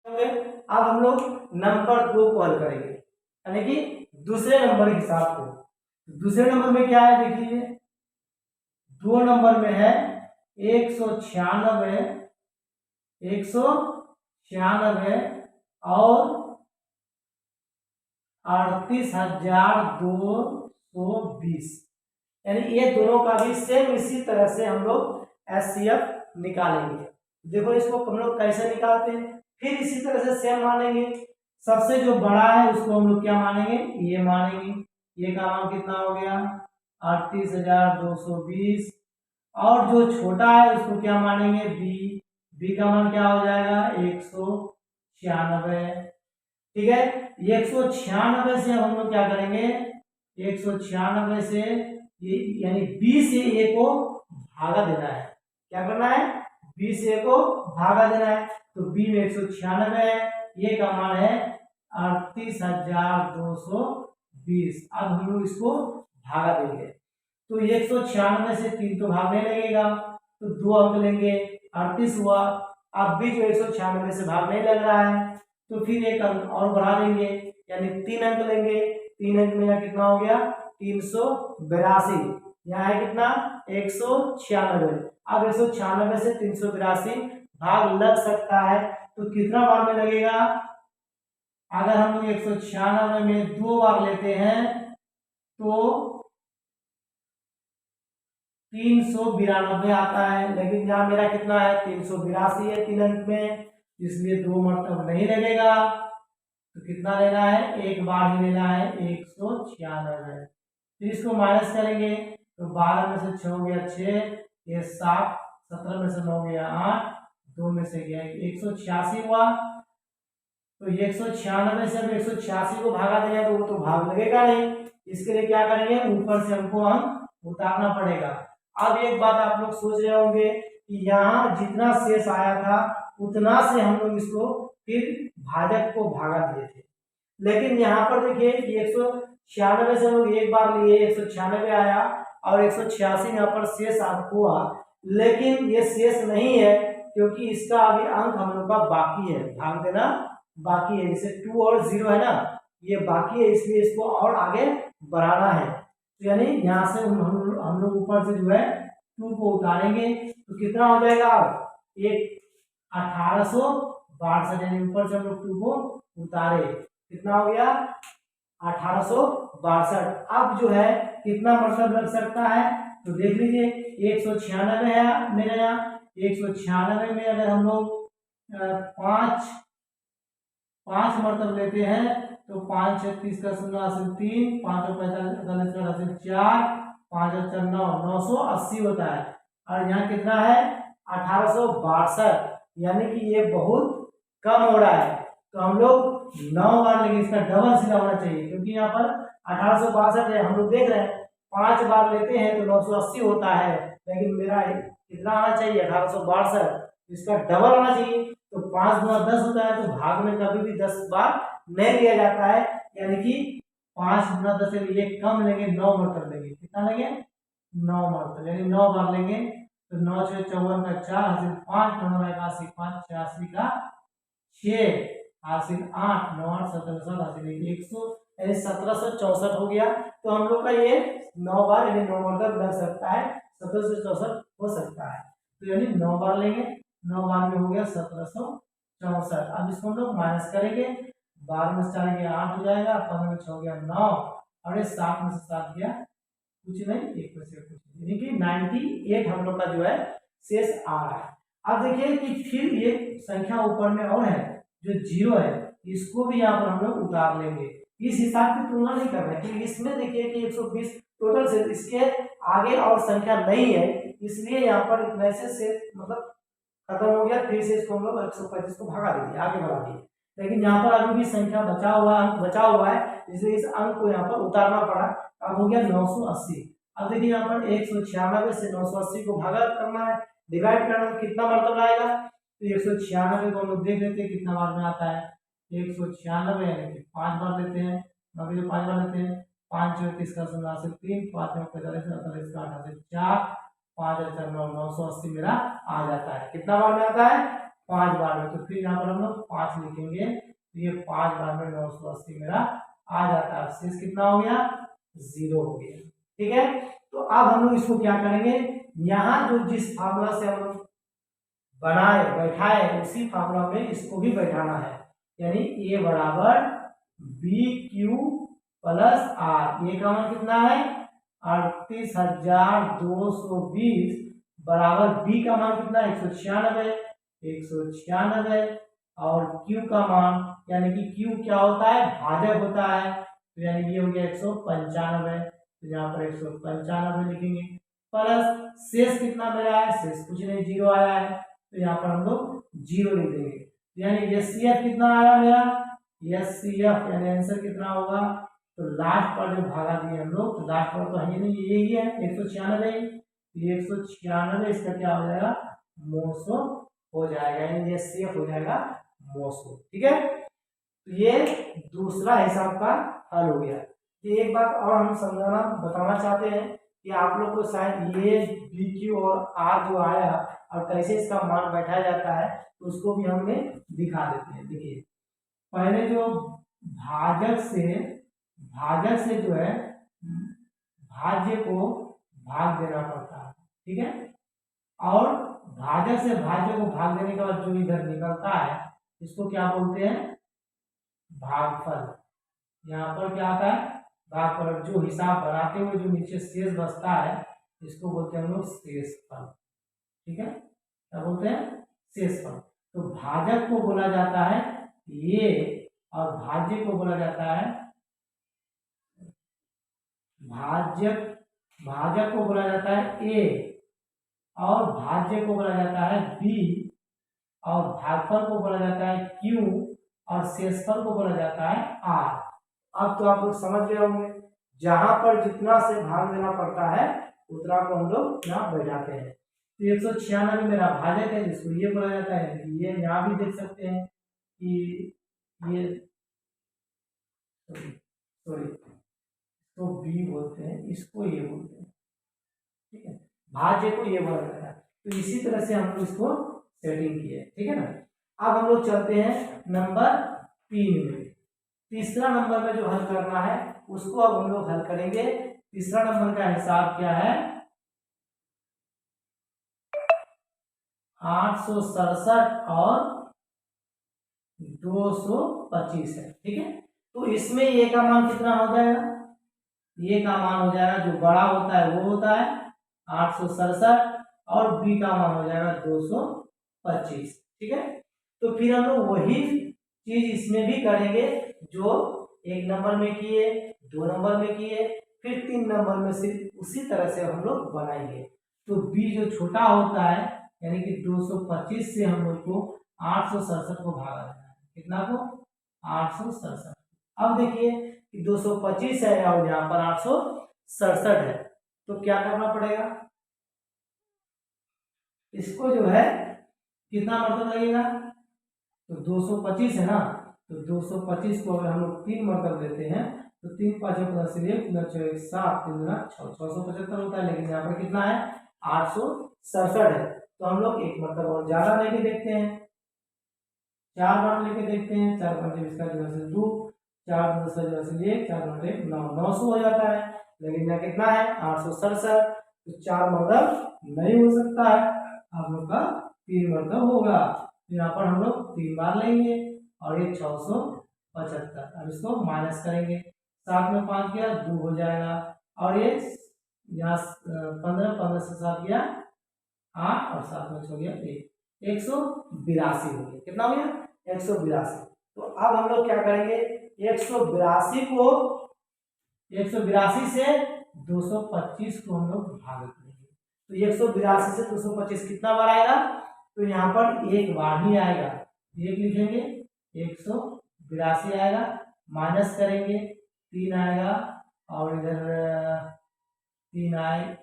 अब हम लोग नंबर 2 को हल करेंगे, यानी कि दूसरे नंबर के हिसाब को। दूसरे नंबर में क्या है देखिए, 2 नंबर में है 196 और 38,220, यानी ये दोनों का भी सेम इसी तरह से हम लोग एचसीएफ निकालेंगे। देखो इसको हम लोग कैसे निकालते हैं, फिर इसी तरह से सेम मानेंगे। सबसे जो बड़ा है उसको हम लोग क्या मानेंगे, ये मानेंगे। ये का मान कितना हो गया 38,220, और जो छोटा है उसको क्या मानेंगे, बी का मान क्या हो जाएगा 196। ठीक है, 196 से हम लोग क्या करेंगे, 196 से ये यानी बी से ए को भागा देना है। क्या करना है, बी से ए को भागा देना है। तो बी में 196 है, ये का मान है 38,220। अब हम लोग इसको भागा देंगे, तो 196 से 3 तो भागने लगेगा, तो 2 अंक लेंगे, 38 हुआ। अब भी जो 196 से भाग नहीं लग रहा है, तो फिर एक अंक और बढ़ा देंगे, यानी 3 अंक लेंगे। 3 अंक में यहाँ कितना हो गया 382, यहाँ है कितना 196। अब 196 से 382 भाग लग सकता है, तो कितना बार में लगेगा, अगर हम लोग 196 में 2 बार लेते हैं तो 392 आता है, लेकिन यहाँ मेरा कितना है 382 है 3 अंक में, इसलिए 2 मतलब नहीं लगेगा। तो कितना लेना है, एक बार ही लेना है 196। फिर इसको माइनस करेंगे, तो 12 में से 6 हो गया 6, ये 7, 17 में से 9 गया 8, 2 में से गया 186 हुआ। तो 196 से अब 186 को भागा देगा तो वो तो भाग लगेगा नहीं, इसके लिए क्या करेंगे, ऊपर से हमको हम उतारना पड़ेगा। अब एक बात आप लोग सोच रहे होंगे कि यहाँ जितना शेष आया था उतना से हम लोग इसको फिर भाजक को भागा दिए थे, लेकिन यहाँ पर देखिए 196 से हम लोग एक बार लिए 196 आया और 186 यहाँ पर शेष हुआ, लेकिन ये शेष नहीं है क्योंकि इसका अभी अंक हम लोग का बाकी है, भाग देना बाकी है। जैसे 2 और 0 है ना, ये बाकी है, इसलिए इसको और आगे बढ़ाना है। तो यानी यहाँ से हम लोग ऊपर से जो है 2 को उतारेंगे, तो कितना हो जाएगा, एक 1862, यानी ऊपर से हम लोग 2 को उतारे, कितना हो गया 1862। अब जो है कितना मतलब लग सकता है, तो देख लीजिए 196 है मेरे यहाँ, 196 में अगर हम लोग 5 मरतब लेते हैं तो 5 36 का 0 हासिल 3, 5 और 45 का हासिल 4, 5 और 4 9, 980 होता है। और यहाँ कितना है 1862, यानी कि ये बहुत कम हो रहा है। तो हम लोग 9 बार लेंगे, इसका डबल सीधा होना चाहिए, क्योंकि यहाँ पर 1862 है, हम लोग देख रहे हैं 5 बार लेते हैं तो 980 होता है, लेकिन मेरा कितना आना चाहिए 1862, इसका डबल होना चाहिए। तो 5 गुना 10 होता है, तो भाग में कभी भी 10 बार नहीं लिया जाता है, यानी कि 5 गुना 10 से लिए कम लेंगे, 9 मरतब लेंगे, कितना लेंगे 9 मरतब, यानी 9 बार लेंगे। तो 9 6 54 का 4 हासिल 5, 9 81 5, 86 का 6 हासिल 8, 9 8 17 हासिल 100, यानी 1764 हो गया। तो हम लोग का ये 9 बार यानी 9 मरतब लग सकता है, 1764 हो सकता है। तो यानी 9 बार लेंगे, 9 बार में हो गया 1764। अब इसको हम लोग माइनस करेंगे, 12 में से 4 गया 8 हो जाएगा, 15 में 6 गया 9, और 7 में से 7 गया कुछ नहीं, 1 में से कुछ, यानी कि 98 हम लोग का जो है शेष आ रहा है। अब देखिए कि फिर ये संख्या ऊपर में और है जो 0 है, इसको भी यहाँ पर हम लोग उतार लेंगे। इस हिसाब की तुलना नहीं कर रहे हैं, इसमें देखिए कि 120 टोटल से इसके आगे और संख्या नहीं है, इसलिए यहाँ पर इतने से मतलब खत्म हो गया। फिर से इसको हम लोग 135 को भगा देंगे, आगे बढ़ा दिए, लेकिन यहाँ पर अभी भी संख्या बचा हुआ है, इसलिए इस अंक को यहाँ पर उतारना पड़ा। अब हो गया 980। अब देखिए यहाँ पर 196 से 980 को भागा करना है, डिवाइड करना है, कितना मरतब आएगा, तो 196 को हम लोग देख लेते हैं कितना बार में आता है। 196 यानी कि 5 बार लेते हैं, 5 बार लेते हैं, 5 34 का 0 हासिल 3, 5 45 48 का 8 हासिल 4, 5 और 4 9, 980 मेरा आ जाता है। कितना बार में आता है 5 बार में, तो फिर यहाँ पर हम लोग 5 लिखेंगे, तो ये 5 बार में 980 मेरा आ जाता है। शेष कितना हो गया? 0 हो गया। ठीक है, तो अब हम लोग इसको क्या करेंगे, यहाँ जो जिस फार्मूला से हम लोग बनाए बैठाए उसी फार्मूला में इसको भी बैठाना है, यानी ए बराबर बी क्यू प्लस आर। ए का मान कितना है? 38,220 बराबर बी का मान कितना है? 196। और क्यू का मान, यानी कि क्यू क्या होता है? भाजक होता है, तो यानी कि ये हो गया 195, तो यहाँ पर 195 लिखेंगे। प्लस शेष कितना मेरा है? शेष कुछ नहीं, 0 आया है, तो यहाँ पर हम लोग 0 लिख देंगे। यानी एचसीएफ कितना आया मेरा? एचसीएफ यानी आंसर कितना होगा? तो लास्ट पर जो भागा दिए हम लोग, तो लास्ट पर तो है नहीं, यही है 196। 196 इसका क्या हो जाएगा? मोसो हो जाएगा, यानी एचसीएफ हो जाएगा मोसो। ठीक है, तो ये दूसरा हिसाब का हल हो गया। ये एक बात और हम समझाना बताना चाहते हैं कि आप लोग को शायद ये बी क्यू और आर जो आया और कैसे इसका मान बैठाया जाता है, तो उसको भी हमने दिखा देते हैं। देखिए, पहले जो भाजक से जो है भाज्य को भाग देना पड़ता है। ठीक है, और भाजक से भाज्य को भाग देने के बाद जो इधर निकलता है इसको क्या बोलते हैं? भागफल। यहाँ पर क्या आता है? भागफल। जो हिसाब बनाते हुए जो नीचे शेष बचता है इसको बोलते हैं हम लोग शेषफल। ठीक है, क्या बोलते हैं? शेषफल। तो भाजक को बोला जाता है ये, और भाज्य को बोला जाता है भाजक को बोला जाता है ए, और भाज्य को बोला जाता है बी, और भागफल को बोला जाता है क्यू, और शेषफल को बोला जाता है आर। अब तो आप लोग समझ गए होंगे, जहां पर जितना से भाग देना पड़ता है उतना को हम लोग यहाँ बैठाते हैं। तो 196 मेरा भाजक है, जिसको ये बोला जाता है। ये यहाँ भी देख सकते हैं कि ये सॉरी तो बी बोलते हैं, इसको ये बोलते हैं। ठीक है, भाज्य को ये बोला जाता है। तो इसी तरह से हम लोग इसको सेटिंग किए। ठीक है ना, अब हम लोग चलते हैं नंबर 3 में। तीसरा नंबर में जो हल करना है उसको अब हम लोग हल करेंगे। तीसरा नंबर का हिसाब क्या है? 867 और 225 है। ठीक है, तो इसमें ए का मान कितना हो जाएगा? ए का मान हो जाएगा, जो बड़ा होता है वो होता है 867, और बी का मान हो जाएगा 225। ठीक है, तो फिर हम लोग वही चीज इसमें भी करेंगे जो 1 नंबर में किए, 2 नंबर में किए, फिर 3 नंबर में सिर्फ उसी तरह से हम लोग बनाएंगे। तो बी जो छोटा होता है, यानी कि 225 से हम लोग को 867 को भागा देना है। कितना को? 867। अब देखिए कि 225 है और यहाँ पर 867 है, तो क्या करना पड़ेगा? इसको जो है कितना मरतब लगेगा? तो 225 है ना, तो 225 को अगर हम लोग 3 मरतब देते हैं तो 3 5 + 1 + 6 7 3 6 675 होता है। लेकिन यहाँ पर कितना है? 867 है, तो हम लोग 1 मरतब और ज्यादा लेके देखते हैं, 4 बार लेके देखते हैं। 4 5 20 का जो है 2, 4 10 का जो है 1, 4 9 9 900 हो जाता है। लेकिन यहाँ कितना है? 867, तो 4 मरतब नहीं हो सकता है, आप लोग का 3 मरतब होगा। तो यहाँ पर हम लोग 3 बार लेंगे, और ये 675। अब इसको माइनस करेंगे, 7 में 5 गया 2 हो जाएगा, और ये यहाँ 15 15 से 7 गया 8, और 7 में 6 गया 1, 182 हो गया। कितना हो गया? 182। तो अब हम लोग क्या करेंगे? 182 को 182 से 225 को हम लोग भाग करेंगे। तो 182 से 225 कितना बार आएगा? तो यहाँ पर 1 बार ही आएगा, 1 लिखेंगे, 182 आएगा, माइनस करेंगे 3 आएगा, और इधर 3 आए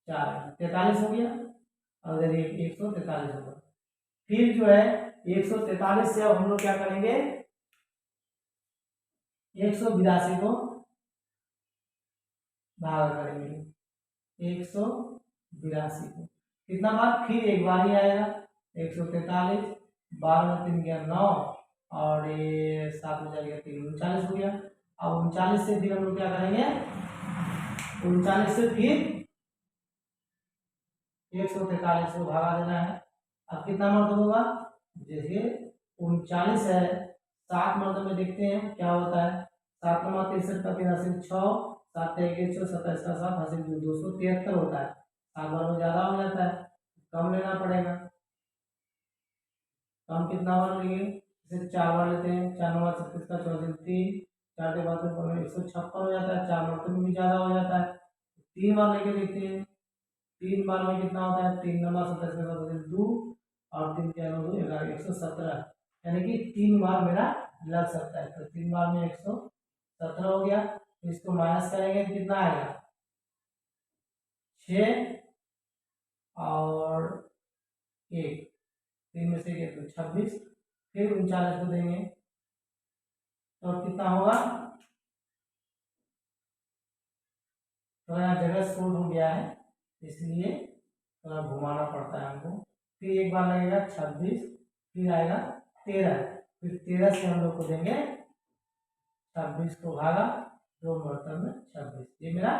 4 आएगा, 43 हो गया, और इधर 143 होगा। फिर जो है 143 से अब हम लोग क्या करेंगे? 182 को भाग करेंगे 182 को, कितना बार? फिर 1 बार ही आएगा, 143, 12 में 3 गया 9 और ये 7 में जाएगा 3 39 हो गया। अब 39 से फिर हम लोग क्या करेंगे, 39 से फिर 143 को भगा देना है। अब कितना मर्तबा होगा, देखिए 39 है, 7 मर्तबे में देखते हैं क्या होता है। 7 नमा 63 का 3 हासिल 6, 7 1 6, 27 का 7 हासिल 273 होता है। 7 बार में ज्यादा हो जाता है, कम लेना पड़ेगा। कम कितना बार लेंगे, जैसे 4 बार लेते हैं, 4 नमा 36 का 4 हासिल 3, 4 के बाद 156 हो जाता है, 4 मरतबे में भी ज्यादा हो जाता है। 3 बार लेके देखते हैं, 3 बार में कितना होता है, 3 नमा 27 का 7 हासिल 2 और 3 के 9 11 117, यानी कि 3 बार मेरा लग सकता है। तो 3 बार में 117 हो गया। तो इसको माइनस करेंगे तो कितना आएगा, 6 और 1, 3 में से 1 तो 26, फिर 39 को देंगे तो कितना होगा, तो यहाँ जगह शॉर्ट हो गया है इसलिए थोड़ा घुमाना पड़ता है हमको। फिर एक बार लगेगा 26, फिर आएगा 13, फिर 13 से हम लोग को देंगे 26 को भागा 2 बर्तन में 26। ये मेरा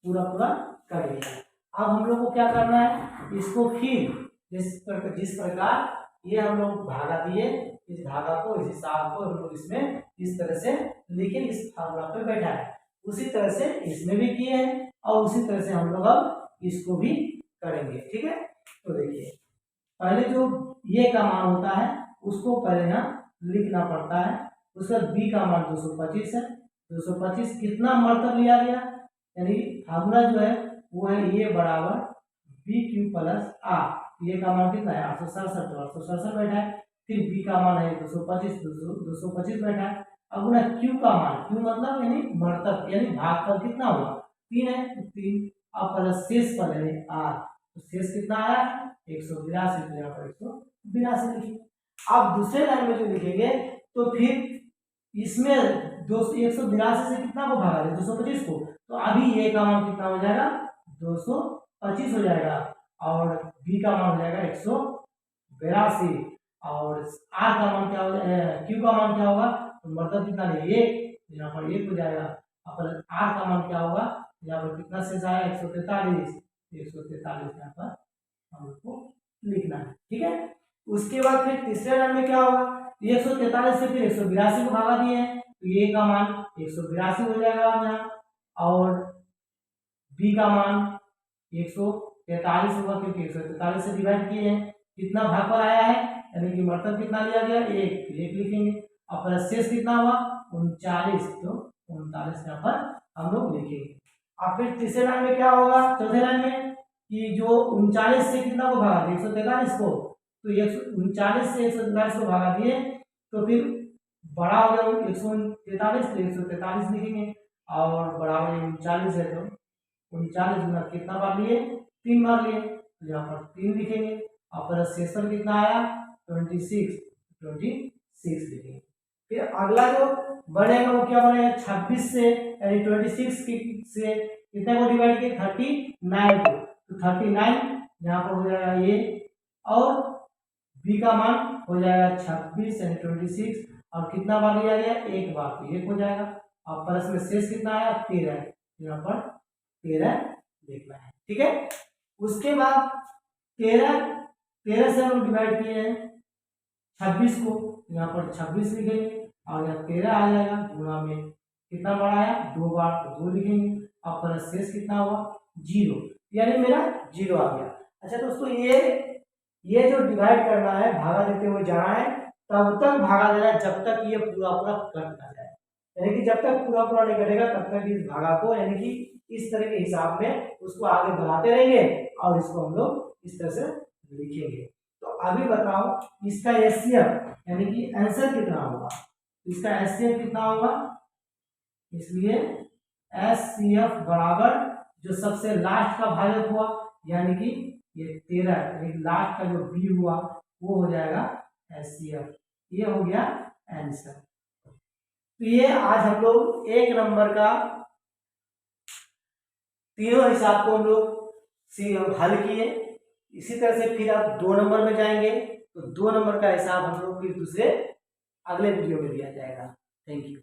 पूरा पूरा कर लिया। अब हम लोग को क्या करना है, इसको फिर जिस प्रकार ये हम लोग भागा दिए, इस भागा को, इस हिसाब को हम लोग इसमें इस तरह से लिखे, इस फार्मूला पे बैठा है, उसी तरह से इसमें भी किए हैं और उसी तरह से हम लोग अब इसको भी करेंगे। ठीक है, तो देखिए पहले जो ये का मान होता है उसको पहले यहाँ लिखना पड़ता है। उसका बी का मान 225 है। 225 कितना मर्तब लिया गया, यानी फार्मूला जो है वो है ये बराबर बी क्यू प्लस आर। ये का मान कितना है 867, 867 बैठा है। फिर बी का मान है 225, 225 बैठा है। अब ना क्यू का मान, क्यू मतलब यानी मर्तब, यानी भागफल कितना हुआ 3 है, तो 3। अब प्लस शेष पद है आर, तो शेष कितना आया 182, तो यहाँ पर 182 लिखिए। अब दूसरे लाइन में जो लिखेंगे तो फिर इसमें 182 से कितना को भागा दे 225 को, तो अभी ये का मान कितना हो जाएगा 225 हो जाएगा और बी का मान हो जाएगा 182 और आर का मान क्या हो जाएगा, क्यू का मान क्या होगा, तो मतलब कितना ले 1, यहाँ पर 1 हो जाएगा। और आर का मान क्या होगा, यहाँ पर कितना शेष आया 143, 143 यहाँ पर हम लोग को लिखना है। ठीक है, उसके बाद फिर तीसरे लाइन में क्या होगा, 143 से फिर 182 को भागा दिए हैं, तो ये का मान 182 हो जाएगा यहाँ और बी का मान 143 होगा क्योंकि 143 से डिवाइड किए हैं। कितना भाग पर आया है, यानी कि मतलब कितना लिया गया 1, 1 लिखेंगे। और प्लस शेष कितना हुआ 39, तो 39 यहाँ पर हम लोग लिखेंगे। अब फिर तीसरे लाइन में क्या होगा, चौथे लाइन में कि जो 39 से कितना को भागा 143 को, तो 139 से 143 को भागा दिए तो फिर बड़ा हो गया 143, तो 143 लिखेंगे और बराबर 39 है, तो 39 गुना कितना बार लिए 3 बार लिए, तो यहाँ पर 3 लिखेंगे। और प्लस शेषफल कितना आया 26, 26 लिखेंगे। फिर अगला जो बढ़ेगा वो क्या बनेगा 26 से, यानी 26 से कितने को डिवाइड किए 39 को, तो 39 यहाँ पर हो जाएगा ये और बी का मान हो जाएगा 26 यानी 26 और कितना बार लिया गया 1 बार, तो 1 हो जाएगा। और प्लस में शेष कितना आया 13, यहाँ पर 13 देखना है। ठीक है, उसके बाद 13 से हम डिवाइड किए हैं 26 को, यहाँ पर 26 लिखेंगे और यहाँ 13 आ जाएगा, गुणा में कितना बार आया 2 बार, तो 2 लिखेंगे। और प्लस शेष कितना हुआ 0, यानी मेरा 0 आ गया। अच्छा दोस्तों, ये जो डिवाइड करना है, भागा देते हुए जाना है, तब तक भागा देना है जब तक ये पूरा पूरा कट ना जाए, यानी कि जब तक पूरा पूरा नहीं कटेगा तब तक इस भागा को, यानी कि इस तरह के हिसाब में उसको आगे बढ़ाते रहेंगे और इसको हम लोग इस तरह से लिखेंगे। तो अभी बताओ इसका एचसीएफ यानी कि आंसर कितना होगा, इसका एचसीएफ कितना होगा, इसलिए एचसीएफ बराबर जो सबसे लास्ट का भाजक हुआ यानी कि ये 13, यानी लास्ट का जो बी हुआ वो हो जाएगा एचसीएफ। ये हो गया आंसर। तो ये आज हम लोग 1 नंबर का तीनों हिसाब को हम लोग हल किए। इसी तरह से फिर आप 2 नंबर में जाएंगे तो 2 नंबर का हिसाब हम लोग को एक दूसरे अगले वीडियो में दिया जाएगा। Thank you.